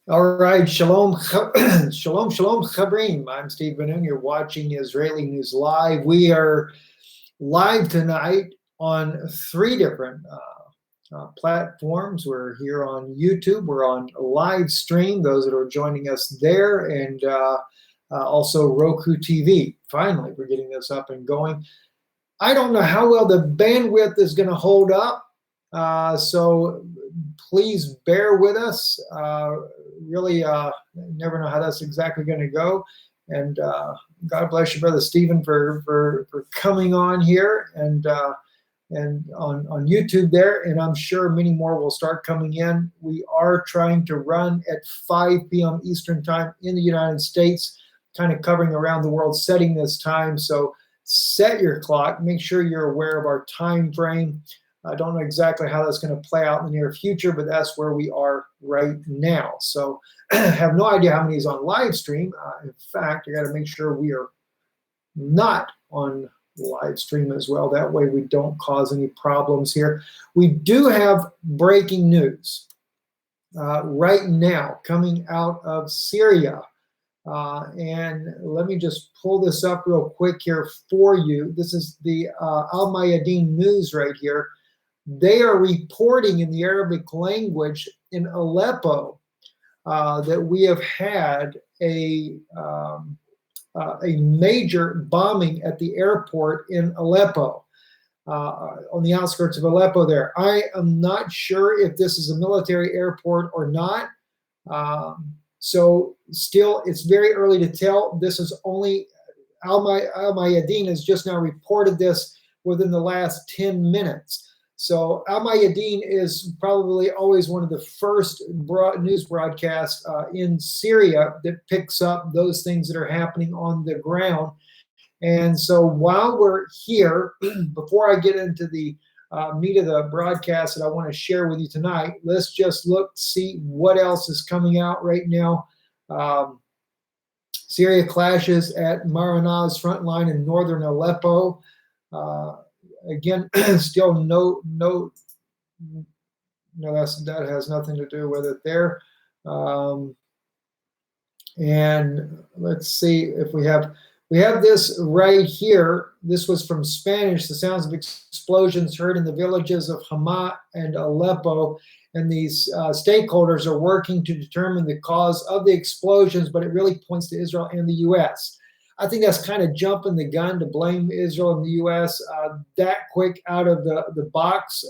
All right, shalom, shalom, shalom, chabrim. I'm Steve Ben-Nun. You're watching Israeli News Live. We are live tonight on three different platforms. We're here on YouTube. We're on live stream, those that are joining us there, and also Roku TV. Finally, we're getting this up and going. I don't know how well the bandwidth is going to hold up, so please bear with us. Really, never know how that's exactly going to go. And God bless you, Brother Stephen, for coming on here and on YouTube there. And I'm sure many more will start coming in. We are trying to run at 5 p.m. Eastern Time in the United States, kind of covering around the world, setting this time. So set your clock. Make sure you're aware of our time frame. I don't know exactly how that's going to play out in the near future, but that's where we are right now. So I have no idea how many is on live stream. In fact, I got to make sure we are not on live stream as well. That way we don't cause any problems here. We do have breaking news right now coming out of Syria. And let me just pull this up real quick here for you. This is the Al Mayadeen news right here. They are reporting in the Arabic language in Aleppo that we have had a major bombing at the airport in Aleppo, on the outskirts of Aleppo there. I am not sure if this is a military airport or not. So still, it's very early to tell. This is only, Al Mayadeen has just now reported this within the last 10 minutes. So Al Mayadeen is probably always one of the first news broadcasts in Syria that picks up those things that are happening on the ground. And so while we're here, before I get into the meat of the broadcast that I want to share with you tonight, let's just see what else is coming out right now. Syria clashes at Maranah's front line in northern Aleppo. Again, still that has nothing to do with it there. And let's see if we have this right here. This was from Spanish. The sounds of explosions heard in the villages of Hama and Aleppo. And these stakeholders are working to determine the cause of the explosions, but it really points to Israel and the U.S. I think that's kind of jumping the gun to blame Israel and the U.S. That quick out of the box.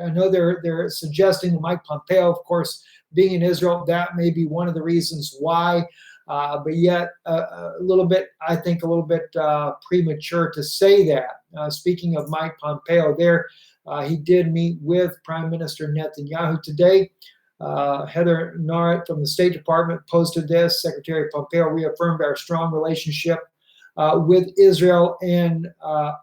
I know they're suggesting that Mike Pompeo, of course, being in Israel, that may be one of the reasons why. But yet, a little bit premature to say that. Speaking of Mike Pompeo there, he did meet with Prime Minister Netanyahu today. Heather Nauert from the State Department posted this. Secretary Pompeo reaffirmed our strong relationship with Israel and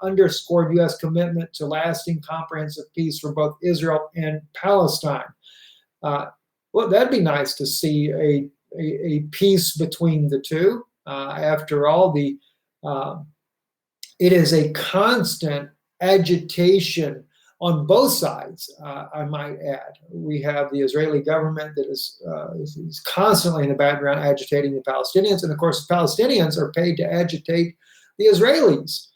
underscored U.S. commitment to lasting comprehensive peace for both Israel and Palestine. Well, that'd be nice to see a peace between the two. After all, it is a constant agitation on both sides, I might add. We have the Israeli government that is constantly in the background agitating the Palestinians. And of course, the Palestinians are paid to agitate the Israelis.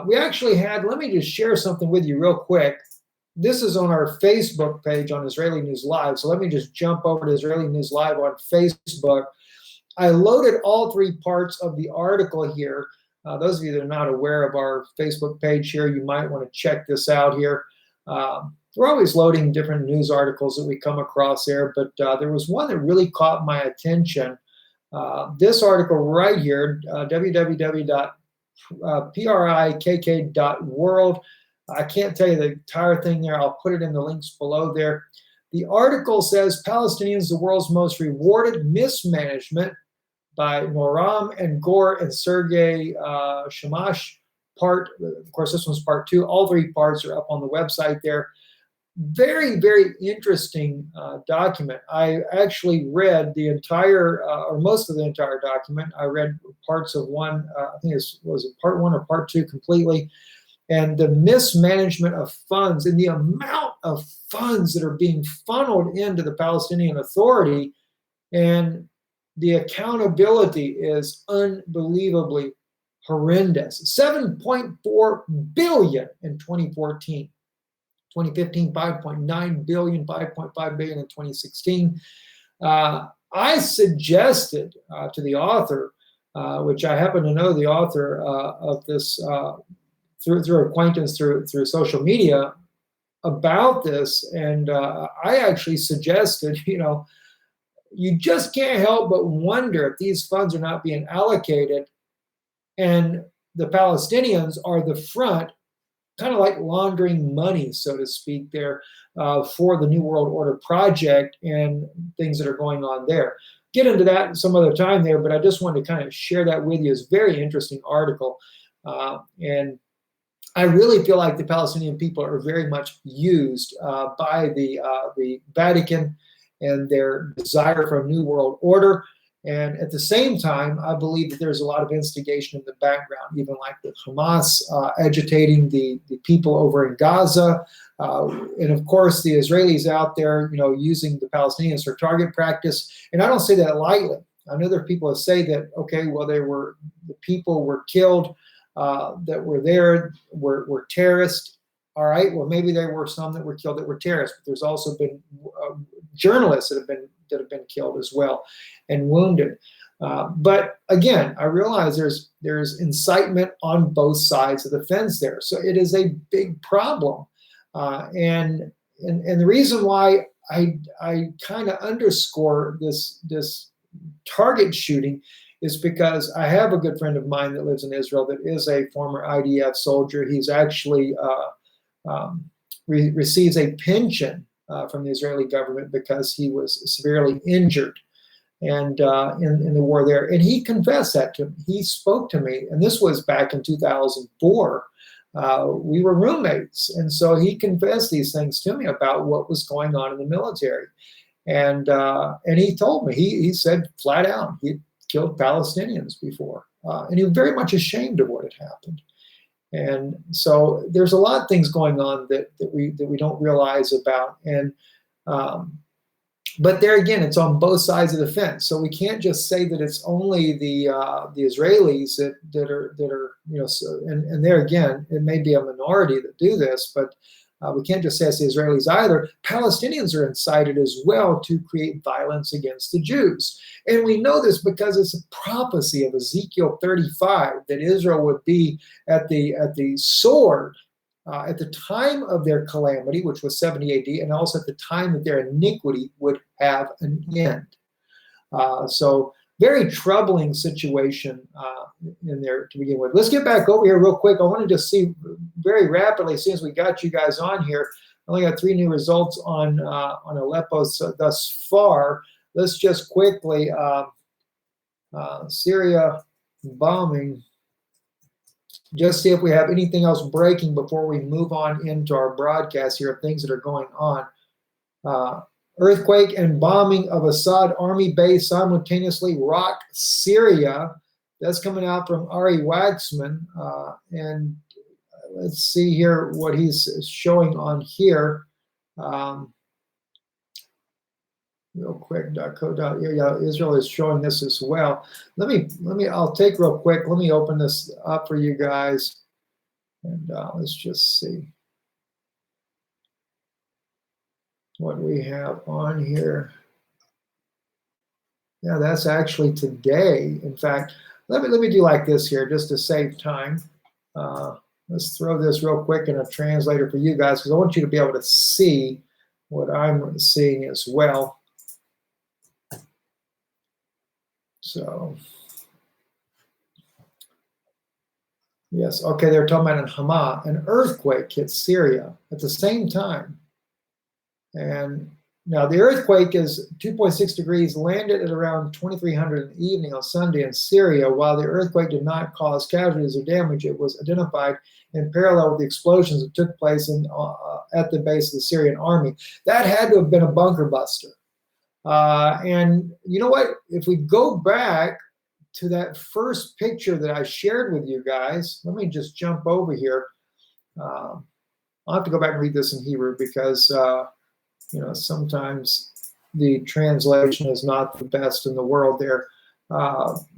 We actually had, let me just share something with you real quick. This is on our Facebook page on Israeli News Live. So let me just jump over to Israeli News Live on Facebook. I loaded all three parts of the article here. Those of you that are not aware of our Facebook page here, you might want to check this out here. We're always loading different news articles that we come across there, but there was one that really caught my attention. This article right here, www.prikk.world. I can't tell you the entire thing there. I'll put it in the links below there. The article says Palestinians, the world's most rewarded mismanagement by Noram and Gore and Sergei Shamash. Of course, this one's part 2. All three parts are up on the website there. Very, very interesting document. I actually read the entire, or most of the entire document. I read parts of one, I think was it part 1 or part 2 completely. And the mismanagement of funds and the amount of funds that are being funneled into the Palestinian Authority And the accountability is unbelievably horrendous. 7.4 billion in 2014. 2015, 5.9 billion, 5.5 billion in 2016. I suggested to the author, which I happen to know the author of this through acquaintance through social media, about this, and I actually suggested, you just can't help but wonder if these funds are not being allocated, and the Palestinians are the front, kind of like laundering money, so to speak, there for the New World Order project and things that are going on there. Get into that some other time there, but I just wanted to kind of share that with you. It's a very interesting article. And I really feel like the Palestinian people are very much used by the Vatican and their desire for a New World Order. And at the same time, I believe that there's a lot of instigation in the background, even like with Hamas agitating the people over in Gaza. And of course, the Israelis out there, using the Palestinians for target practice. And I don't say that lightly. I know there are people that say that, okay, well, the people were killed that were there were terrorists. All right, well, maybe there were some that were killed that were terrorists, but there's also been journalists that have been killed as well and wounded. But again, I realize there's incitement on both sides of the fence there, so it is a big problem. And the reason why I kind of underscore this target shooting is because I have a good friend of mine that lives in Israel that is a former IDF soldier. He's actually receives a pension from the Israeli government because he was severely injured and in the war there. And he confessed that to me. He spoke to me, and this was back in 2004. We were roommates, and so he confessed these things to me about what was going on in the military. And he told me, he said flat out, he killed Palestinians before, and he was very much ashamed of what had happened. And so there's a lot of things going on that we don't realize about. And but there again, it's on both sides of the fence. So we can't just say that it's only the Israelis that are and there again, it may be a minority that do this, but we can't just say it's the Israelis either. Palestinians are incited as well to create violence against the Jews. And we know this because it's a prophecy of Ezekiel 35 that Israel would be at the sword at the time of their calamity, which was 70 AD, and also at the time that their iniquity would have an end. So very troubling situation in there to begin with. Let's get back over here real quick. I want to just see very rapidly, as soon as we got you guys on here, I only got 3 new results on Aleppo thus far. Let's just quickly, Syria bombing, just see if we have anything else breaking before we move on into our broadcast here of things that are going on. Earthquake and bombing of Assad army base simultaneously rock Syria. That's coming out from Ari Waxman. And let's see here what he's showing on here. Real quick, yeah, Israel is showing this as well. I'll take real quick. Let me open this up for you guys. And let's just see what we have on here. Yeah, that's actually today. In fact, let me do like this here just to save time. Let's throw this real quick in a translator for you guys because I want you to be able to see what I'm seeing as well. So, yes, okay, they're talking about in Hama, an earthquake hit Syria at the same time. And now the earthquake is 2.6 degrees, landed at around 2300 in the evening on Sunday in Syria. While the earthquake did not cause casualties or damage, it was identified in parallel with the explosions that took place at the base of the Syrian army. That had to have been a bunker buster. And you know what? If we go back to that first picture that I shared with you guys, let me just jump over here. I'll have to go back and read this in Hebrew because, sometimes the translation is not the best in the world there.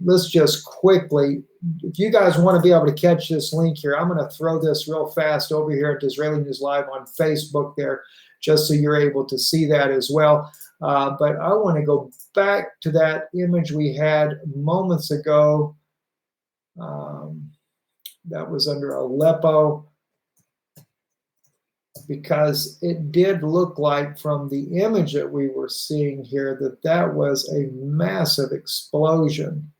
Let's just quickly, if you guys want to be able to catch this link here, I'm going to throw this real fast over here at Israeli News Live on Facebook there, just so you're able to see that as well. But I want to go back to that image we had moments ago. That was under Aleppo, because it did look like from the image that we were seeing here that that was a massive explosion.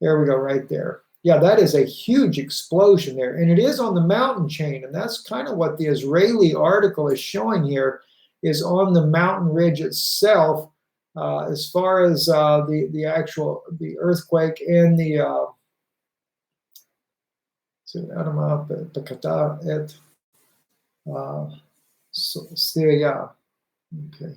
There we go, right there. Yeah, that is a huge explosion there, and it is on the mountain chain, and that's kind of what the Israeli article is showing here, is on the mountain ridge itself, as far as the actual earthquake and the Syria. Okay.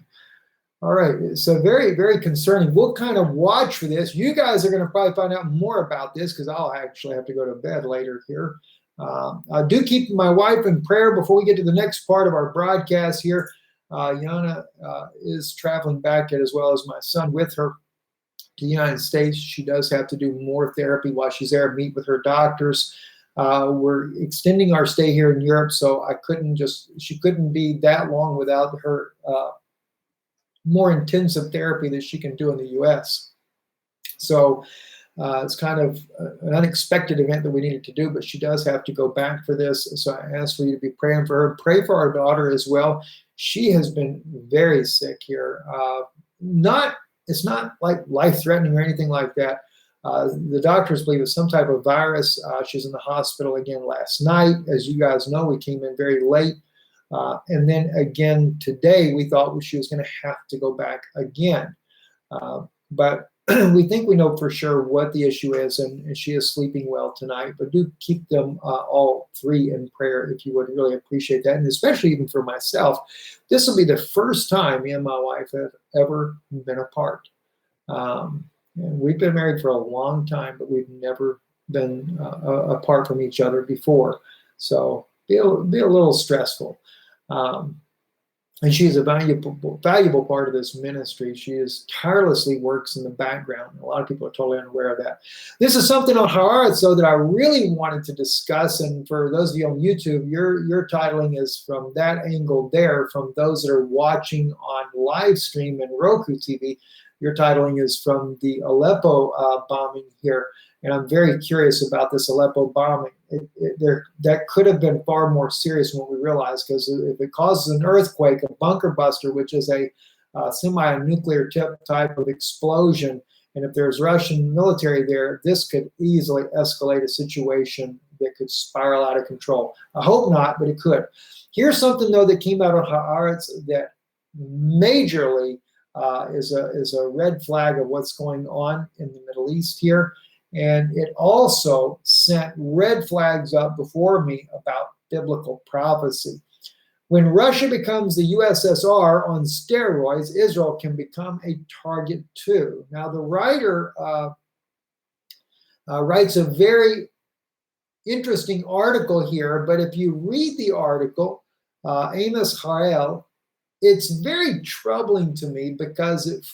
All right. So very, very concerning. We'll kind of watch for this. You guys are going to probably find out more about this because I'll actually have to go to bed later here. I do keep my wife in prayer before we get to the next part of our broadcast here. Yana is traveling back, as well as my son, with her to the United States. She does have to do more therapy while she's there, meet with her doctors. We're extending our stay here in Europe, so she couldn't be that long without her more intensive therapy that she can do in the U.S. So it's kind of an unexpected event that we needed to do, but she does have to go back for this. So I ask for you to be praying for her. Pray for our daughter as well. She has been very sick here. It's not like life-threatening or anything like that. The doctors believe it's some type of virus. She's in the hospital again last night. As you guys know, we came in very late. And then again today, we thought she was going to have to go back again. But we think we know for sure what the issue is, and she is sleeping well tonight. But do keep them all three in prayer if you would. Really appreciate that. And especially even for myself, this will be the first time me and my wife have ever been apart. And we've been married for a long time, but we've never been apart from each other before. So be a little stressful. And she is a valuable part of this ministry. She tirelessly works in the background. A lot of people are totally unaware of that. This is something on Haaretz, though, that I really wanted to discuss. And for those of you on YouTube, your titling is from that angle there. From those that are watching on live stream and Roku TV, your titling is from the Aleppo bombing here. And I'm very curious about this Aleppo bombing. That could have been far more serious than what we realized, because if it causes an earthquake, a bunker buster, which is a semi-nuclear type of explosion, and if there's Russian military there, this could easily escalate a situation that could spiral out of control. I hope not, but it could. Here's something, though, that came out of Haaretz that majorly is a red flag of what's going on in the Middle East here. And it also sent red flags up before me about biblical prophecy. When Russia becomes the USSR on steroids, Israel can become a target too. Now, the writer writes a very interesting article here, but if you read the article, Amos Harel, it's very troubling to me because it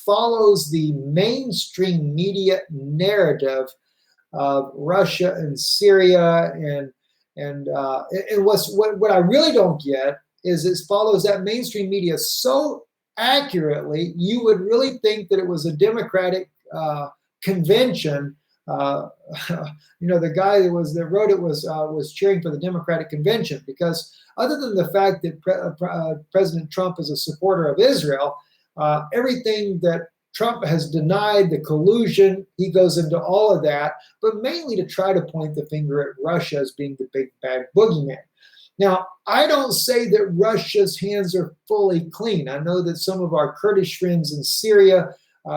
follows the mainstream media narrative of Russia and Syria, and what I really don't get is it follows that mainstream media so accurately. You would really think that it was a Democratic convention. The guy that wrote it was cheering for the Democratic convention, because other than the fact that President Trump is a supporter of Israel, everything that Trump has denied, the collusion, he goes into all of that, but mainly to try to point the finger at Russia as being the big bad boogeyman. Now, I don't say that Russia's hands are fully clean. I know that some of our Kurdish friends in Syria,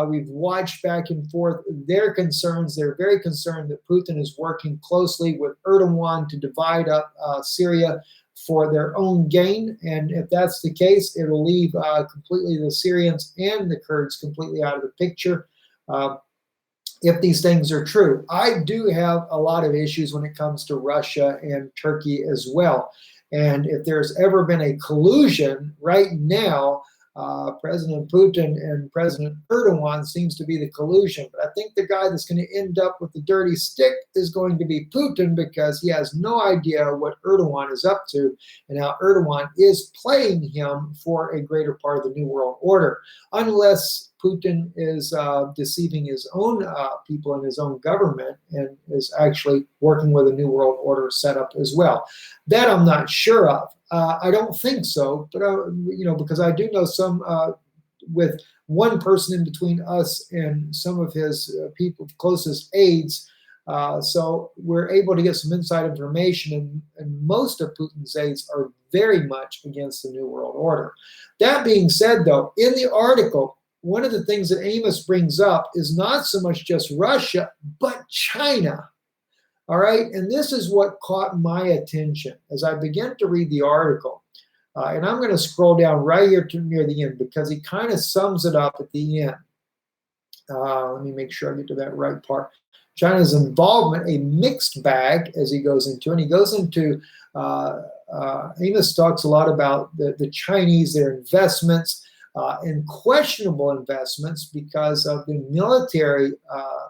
we've watched back and forth their concerns. They're very concerned that Putin is working closely with Erdogan to divide up Syria for their own gain. And if that's the case, it will leave completely the Syrians and the Kurds completely out of the picture. If these things are true, I do have a lot of issues when it comes to Russia and Turkey as well. And if there's ever been a collusion right now, President Putin and President Erdogan seems to be the collusion. But I think the guy that's going to end up with the dirty stick is going to be Putin, because he has no idea what Erdogan is up to and how Erdogan is playing him for a greater part of the New World Order, unless Putin is deceiving his own people in his own government and is actually working with a New World Order setup as well. That I'm not sure of. I don't think so, but because I do know some with one person in between us and some of his people, closest aides. So we're able to get some inside information, and most of Putin's aides are very much against the New World Order. That being said, though, in the article, one of the things that Amos brings up is not so much just Russia, but China. All right, and this is what caught my attention as I began to read the article. And I'm going to scroll down right here to near the end, because he kind of sums it up at the end. Let me make sure I get to that right part. China's involvement, a mixed bag, as he goes into. And he goes into, Amos talks a lot about the Chinese, their investments, and questionable investments because of the military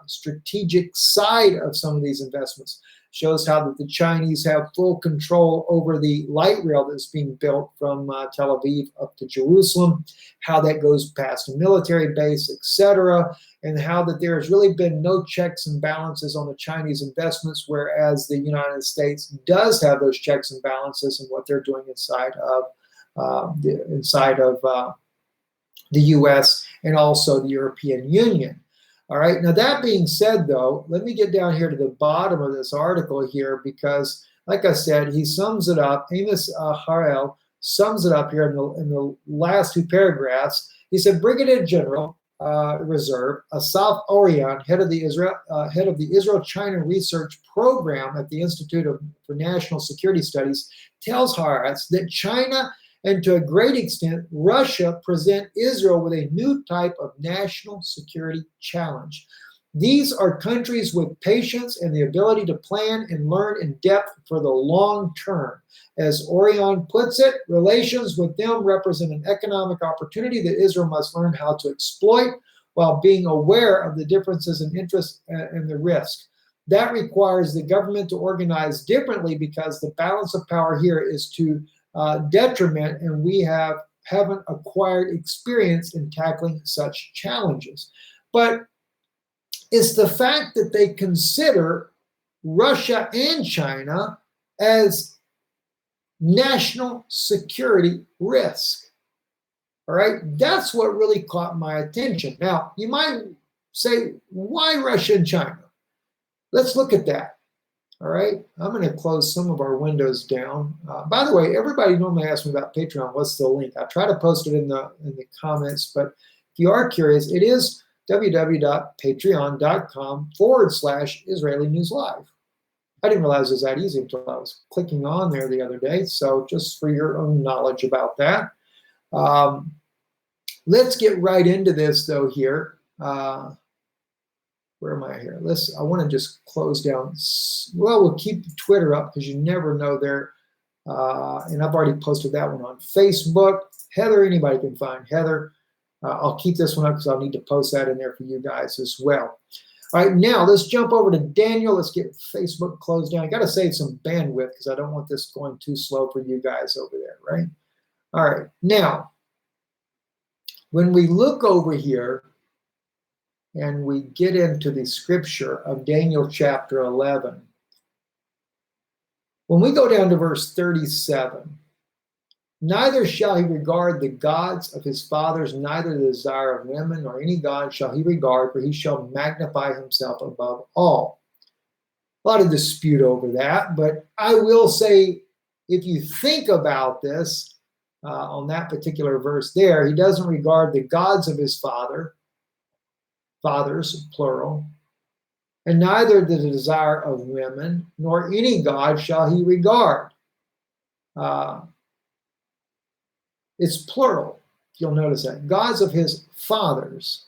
strategic side of some of these investments. Shows how that the Chinese have full control over the light rail that's being built from Tel Aviv up to Jerusalem, how that goes past a military base, etc., and how that there has really been no checks and balances on the Chinese investments, whereas the United States does have those checks and balances in what they're doing inside of the U.S. and also the European Union. All right, now that being said, though, let me get down here to the bottom of this article here, because, like I said, he sums it up. Amos Harel sums it up here in the last two paragraphs. He said, Brigadier General Reserve Asaf Orion, head of the Israel-China Research Program at the Institute for National Security Studies, tells Haaretz that China and to a great extent, Russia present Israel with a new type of national security challenge. These are countries with patience and the ability to plan and learn in depth for the long term. As Orion puts it, relations with them represent an economic opportunity that Israel must learn how to exploit while being aware of the differences in interest and the risk. That requires the government to organize differently, because the balance of power here is to detriment, and we haven't acquired experience in tackling such challenges. But it's the fact that they consider Russia and China as national security risk. All right, that's what really caught my attention. Now, you might say, why Russia and China? Let's look at that. All right, I'm going to close some of our windows down. By the way, everybody normally asks me about Patreon. What's the link? I try to post it in the comments, but if you are curious, it is www.patreon.com/Israeli News Live. I didn't realize it was that easy until I was clicking on there the other day. So just for your own knowledge about that. Let's get right into this, though, here. Where am I here? I want to just close down. Well, we'll keep Twitter up, because you never know there. And I've already posted that one on Facebook. Heather, anybody can find Heather. I'll keep this one up because I'll need to post that in there for you guys as well. All right, now let's jump over to Daniel. Let's get Facebook closed down. I got to save some bandwidth because I don't want this going too slow for you guys over there, right? All right, now, when we look over here, and we get into the scripture of Daniel chapter 11. When we go down to verse 37, neither shall he regard the gods of his fathers, neither the desire of women, nor any god shall he regard, for he shall magnify himself above all. A lot of dispute over that, but I will say, if you think about this, on that particular verse there, he doesn't regard the gods of his fathers, plural, and neither the desire of women, nor any god shall he regard. It's plural. You'll notice that. Gods of his fathers.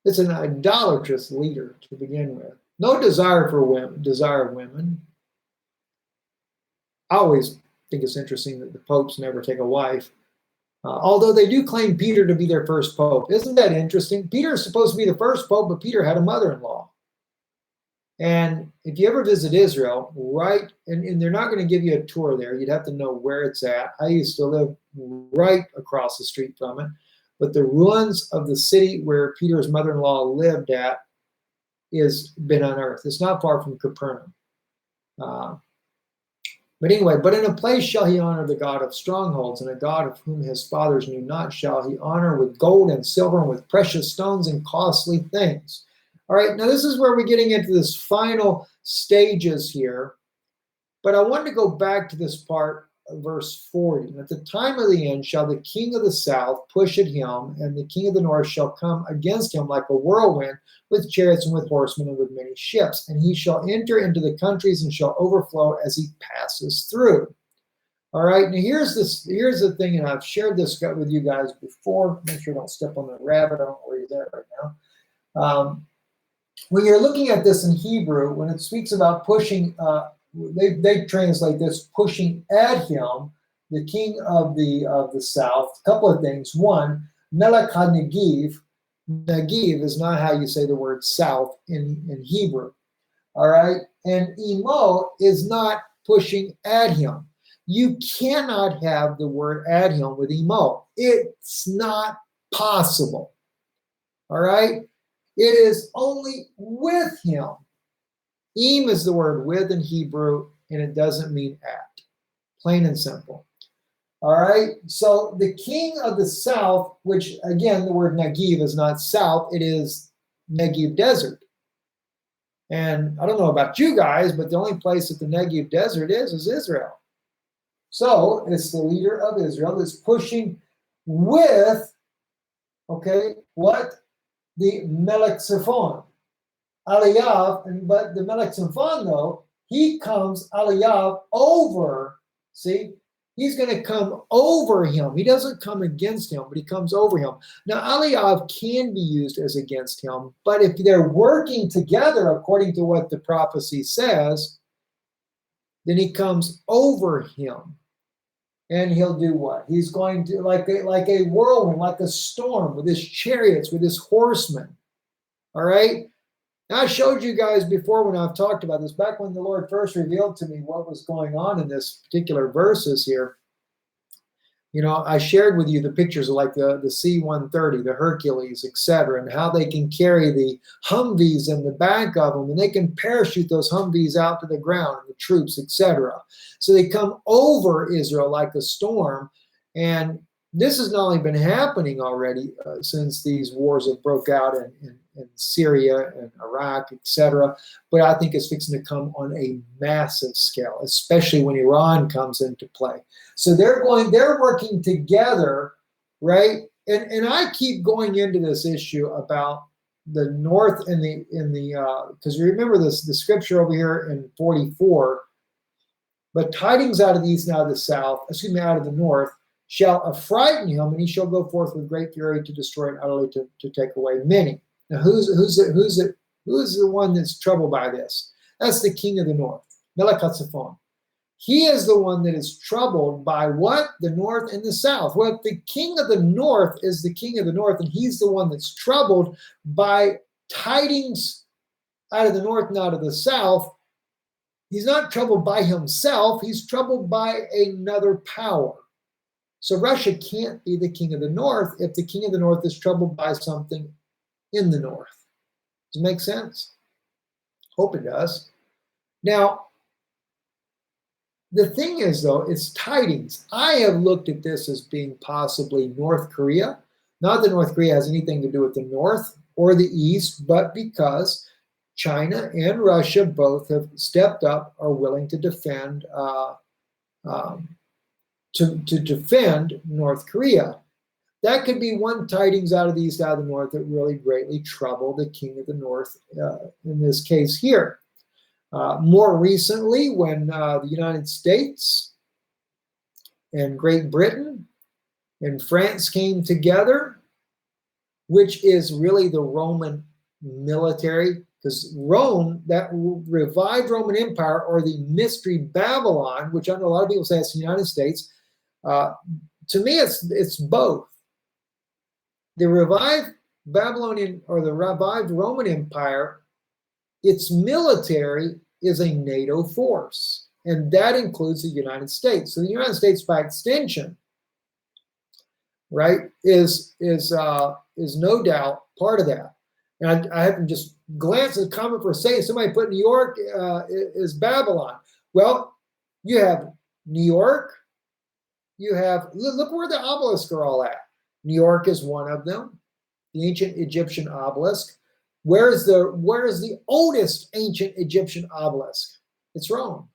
It's an idolatrous leader to begin with. No desire for women, desire of women. I always think it's interesting that the popes never take a wife. Although they do claim Peter to be their first pope. Isn't that interesting? Peter is supposed to be the first pope, but Peter had a mother-in-law. And if you ever visit Israel, right, and they're not going to give you a tour there. You'd have to know where it's at. I used to live right across the street from it. But the ruins of the city where Peter's mother-in-law lived at is been unearthed. It's not far from Capernaum. But anyway, but in a place shall he honor the God of strongholds, and a God of whom his fathers knew not shall he honor with gold and silver and with precious stones and costly things. All right, now this is where we're getting into this final stages here. But I wanted to go back to this part of verse 40. And at the time of the end shall the king of the south push at him, and the king of the north shall come against him like a whirlwind, with chariots and with horsemen and with many ships. And he shall enter into the countries and shall overflow as he passes through. All right, now here's the thing, and I've shared this with you guys before. Make sure I don't step on the rabbit. I don't know where he's at right now. When you're looking at this in Hebrew, when it speaks about pushing, they translate this pushing at him, the king of the south. A couple of things. One, Melech HaNegiv. Negiv is not how you say the word south in Hebrew. All right, and Imo is not pushing at him. You cannot have the word at him with Imo. It's not possible. All right. It is only with him. Im is the word with in Hebrew, and it doesn't mean at. Plain and simple. All right? So the king of the south, which again, the word Negev is not south, it is Negev desert. And I don't know about you guys, but the only place that the Negev desert is Israel. So it's the leader of Israel that's pushing with, okay, what? The Melech Tzifon, Aliyav, but the Melech Tzifon, though, he comes Aliyav over, see? He's going to come over him. He doesn't come against him, but he comes over him. Now, Aliyav can be used as against him, but if they're working together, according to what the prophecy says, then he comes over him. And he'll do what? He's going to, like a whirlwind, like a storm, with his chariots, with his horsemen. All right? Now, I showed you guys before when I've talked about this, back when the Lord first revealed to me what was going on in this particular verses here. You know, I shared with you the pictures of like the C-130, the Hercules, etc., and how they can carry the Humvees in the back of them, and they can parachute those Humvees out to the ground, and the troops, etc. So they come over Israel like a storm, and this has not only been happening already since these wars have broke out in Syria and Iraq, etc., but I think it's fixing to come on a massive scale, especially when Iran comes into play. So they're working together, right? And I keep going into this issue about the north and because remember the scripture over here in 44, but tidings out of the east and out of the south, out of the north, shall affrighten him, and he shall go forth with great fury to destroy and utterly to take away many. Now, who's the one that's troubled by this? That's the king of the north, Melech HaTzifon. He is the one that is troubled by what? The north and the south. Well, the king of the north is the king of the north, and he's the one that's troubled by tidings out of the north and out of the south. He's not troubled by himself. He's troubled by another power. So Russia can't be the king of the north if the king of the north is troubled by something in the north. Does it make sense? Hope it does. Now, the thing is, though, it's tidings. I have looked at this as being possibly North Korea. Not that North Korea has anything to do with the north or the east, but because China and Russia both have stepped up, are willing to defend to defend North Korea. That could be one tidings out of the east, out of the north that really greatly trouble the king of the north in this case here. More recently, when the United States and Great Britain and France came together, which is really the Roman military, because Rome, that revived Roman Empire, or the Mystery Babylon, which I know a lot of people say it's the United States, to me, it's both. The revived Babylonian or the revived Roman Empire, its military is a NATO force, and that includes the United States. So the United States, by extension, right, is no doubt part of that. And I haven't just glanced at the comment for a second. Somebody put New York is Babylon. Well, you have New York. You have, look where the obelisks are all at. New York is one of them, the ancient Egyptian obelisk. Where is the oldest ancient Egyptian obelisk? It's Rome.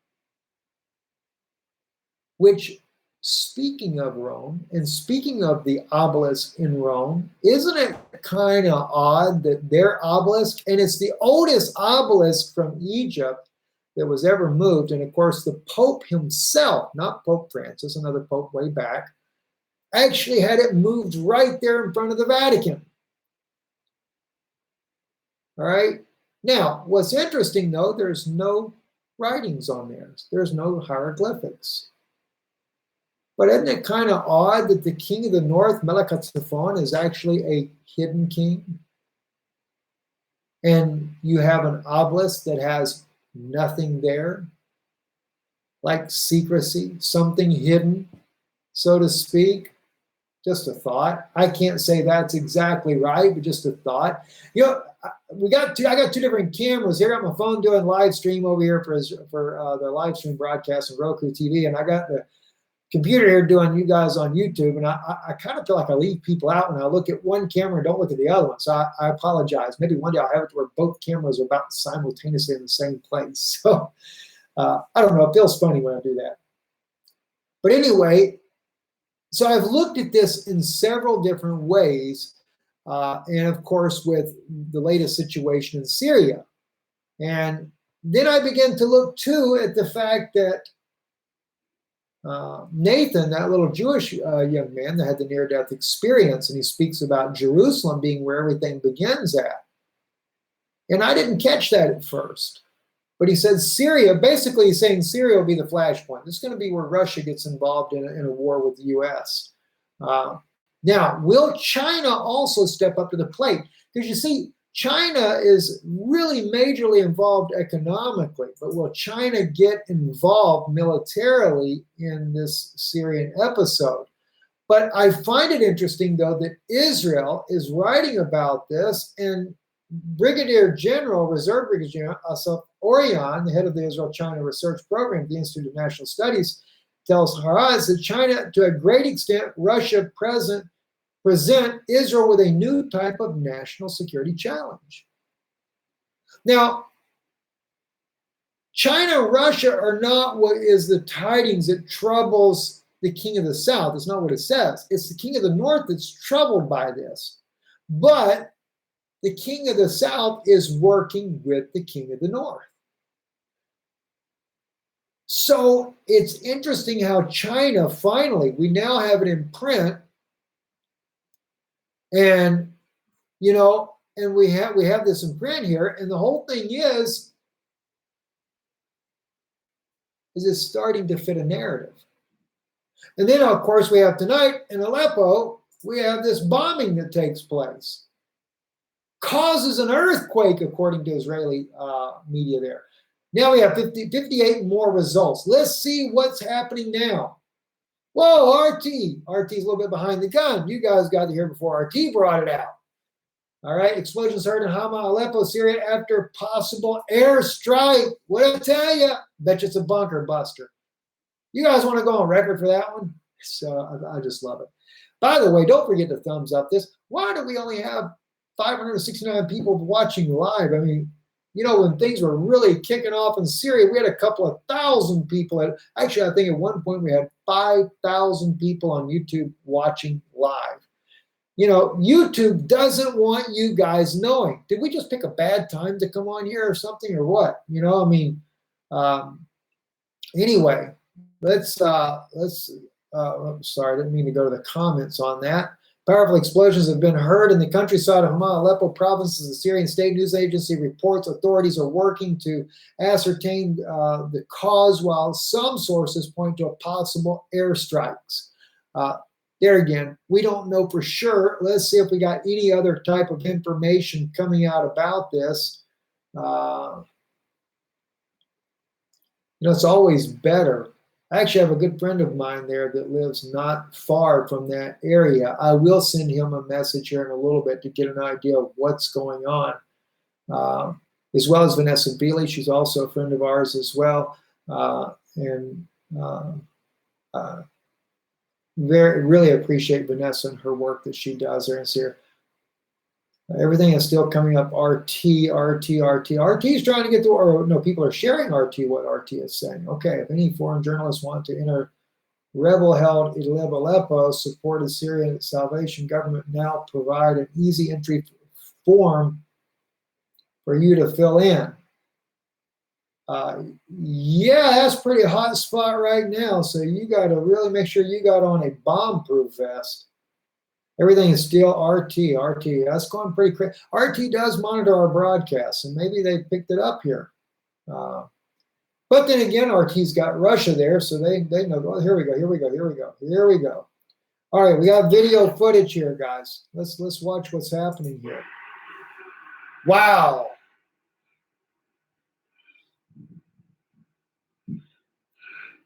Which, speaking of Rome, and speaking of the obelisk in Rome, isn't it kind of odd that their obelisk, and it's the oldest obelisk from Egypt that was ever moved, and of course the Pope himself, not Pope Francis, another Pope way back, actually had it moved right there in front of the Vatican. All right. Now, what's interesting though, there's no writings on there. There's no hieroglyphics. But isn't it kind of odd that the king of the north, Melchizedek, is actually a hidden king? And you have an obelisk that has nothing there, like secrecy, something hidden, so to speak. Just a thought. I can't say that's exactly right, but just a thought. You know, I got two different cameras here. I got my phone doing live stream over here for the live stream broadcast on Roku TV, and I got the computer here doing you guys on YouTube. And I kind of feel like I leave people out when I look at one camera and don't look at the other one. So I apologize. Maybe one day I'll have it where both cameras are about simultaneously in the same place. So I don't know. It feels funny when I do that. But anyway, so I've looked at this in several different ways, and of course with the latest situation in Syria. And then I began to look too at the fact that Nathan, that little Jewish young man that had the near-death experience, and he speaks about Jerusalem being where everything begins at. And I didn't catch that at first. But he said Syria, basically he's saying Syria will be the flashpoint. This is going to be where Russia gets involved in a war with the U.S. Now, will China also step up to the plate? Because you see, China is really majorly involved economically, but will China get involved militarily in this Syrian episode? But I find it interesting, though, that Israel is writing about this, and Brigadier General, Reserve Brigadier General Asaf Orion, the head of the Israel-China Research Program at the Institute of National Studies, tells Haaretz that China, to a great extent, Russia present Israel with a new type of national security challenge. Now, China and Russia are not what is the tidings that troubles the king of the south. It's not what it says. It's the king of the north that's troubled by this. But the king of the south is working with the king of the north. So it's interesting how China finally, we now have it in print, and you know, and we have this in print here, and the whole thing is it's starting to fit a narrative. And then of course we have tonight in Aleppo, we have this bombing that takes place. Causes an earthquake, according to Israeli media there. Now we have 58 more results. Let's see what's happening now. Whoa, RT's a little bit behind the gun. You guys got to hear before RT brought it out. All right, explosions heard in Hama, Aleppo, Syria after possible airstrike. What did I tell you? Bet you it's a bunker buster. You guys want to go on record for that one? So I just love it. By the way, don't forget to thumbs up this. Why do we only have 569 people watching live? I mean, you know, when things were really kicking off in Syria, we had a couple of thousand people. Actually, I think at one point we had 5,000 people on YouTube watching live. You know, YouTube doesn't want you guys knowing. Did we just pick a bad time to come on here or something, or what? You know, I mean, anyway, let's sorry, I didn't mean to go to the comments on that. Powerful explosions have been heard in the countryside of Hama, Aleppo provinces. The Syrian state news agency reports authorities are working to ascertain the cause, while some sources point to a possible airstrikes. there again, we don't know for sure. Let's see if we got any other type of information coming out about this. It's always better. I actually have a good friend of mine there that lives not far from that area. I will send him a message here in a little bit to get an idea of what's going on, as well as Vanessa Beeley. She's also a friend of ours as well, really appreciate Vanessa and her work that she does there in Syria. Everything is still coming up RT, RT, RT. RT is trying to get to, or no, people are sharing RT, what RT is saying. Okay, if any foreign journalists want to enter rebel-held Idlib, Aleppo, support the Syrian Salvation Government now provide an easy entry form for you to fill in. Yeah, that's a pretty hot spot right now, so you got to really make sure you got on a bomb-proof vest. Everything is still RT. That's going pretty crazy. RT does monitor our broadcasts, and maybe they picked it up here. But then again, RT's got Russia there, so they know. Oh, here we go. All right, we got video footage here, guys. Let's watch what's happening here. Wow.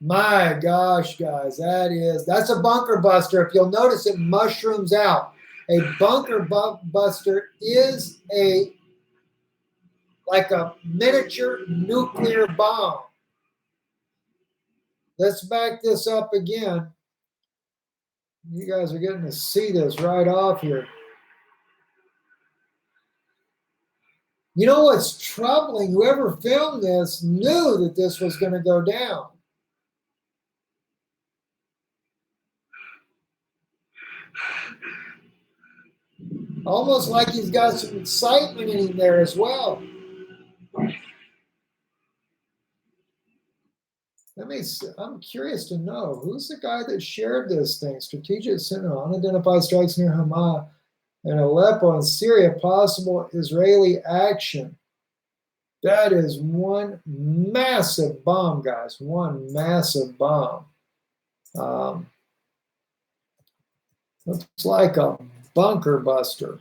My gosh, guys, that's a bunker buster. If you'll notice, it mushrooms out. A bunker buster is like a miniature nuclear bomb. Let's back this up again. You guys are getting to see this right off here. You know what's troubling? Whoever filmed this knew that this was going to go down. Almost like he's got some excitement in him there as well. I'm curious to know, who's the guy that shared this thing? Strategic Center, unidentified strikes near Hama and Aleppo in Syria, possible Israeli action. That is one massive bomb, guys. One massive bomb. Looks like a bunker buster.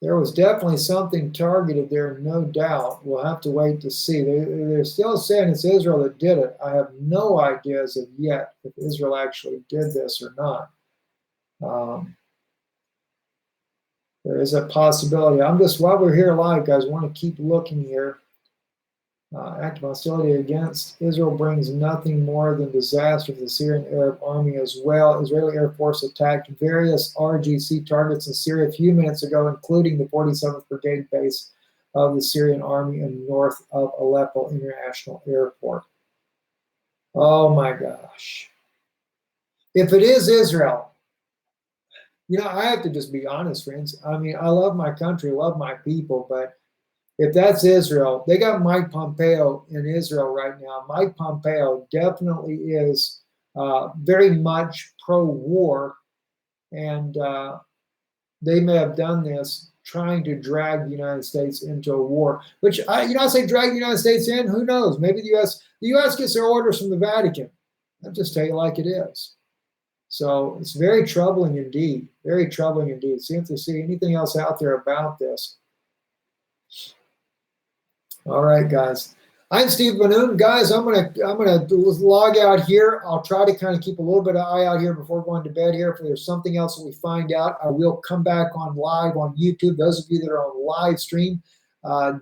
There was definitely something targeted there, no doubt. We'll have to wait to see. They're still saying it's Israel that did it. I have no idea as of yet if Israel actually did this or not. There is a possibility. While we're here live, guys, I want to keep looking here. Active hostility against Israel brings nothing more than disaster for the Syrian Arab army as well. Israeli Air Force attacked various RGC targets in Syria a few minutes ago, including the 47th Brigade base of the Syrian army in north of Aleppo International Airport. Oh my gosh. If it is Israel, I have to just be honest, friends. I mean, I love my country, love my people, but if that's Israel, they got Mike Pompeo in Israel right now. Mike Pompeo definitely is very much pro-war, and they may have done this trying to drag the United States into a war. Which I say drag the United States in. Who knows? Maybe the U.S. gets their orders from the Vatican. I'll just tell you like it is. So it's very troubling indeed. Very troubling indeed. See if they see anything else out there about this. All right, guys. I'm Steve Benoon. Guys, I'm gonna log out here. I'll try to kind of keep a little bit of eye out here before going to bed here. If there's something else that we find out, I will come back on live on YouTube. Those of you that are on live stream,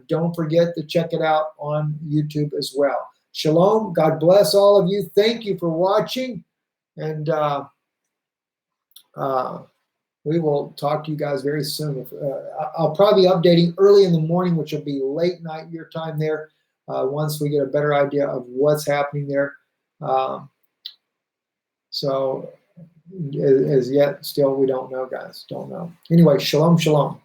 don't forget to check it out on YouTube as well. Shalom. God bless all of you. Thank you for watching. And we will talk to you guys very soon. I'll probably be updating early in the morning, which will be late night your time there, once we get a better idea of what's happening there. So as yet, still, we don't know, guys. Don't know. Anyway, shalom, shalom.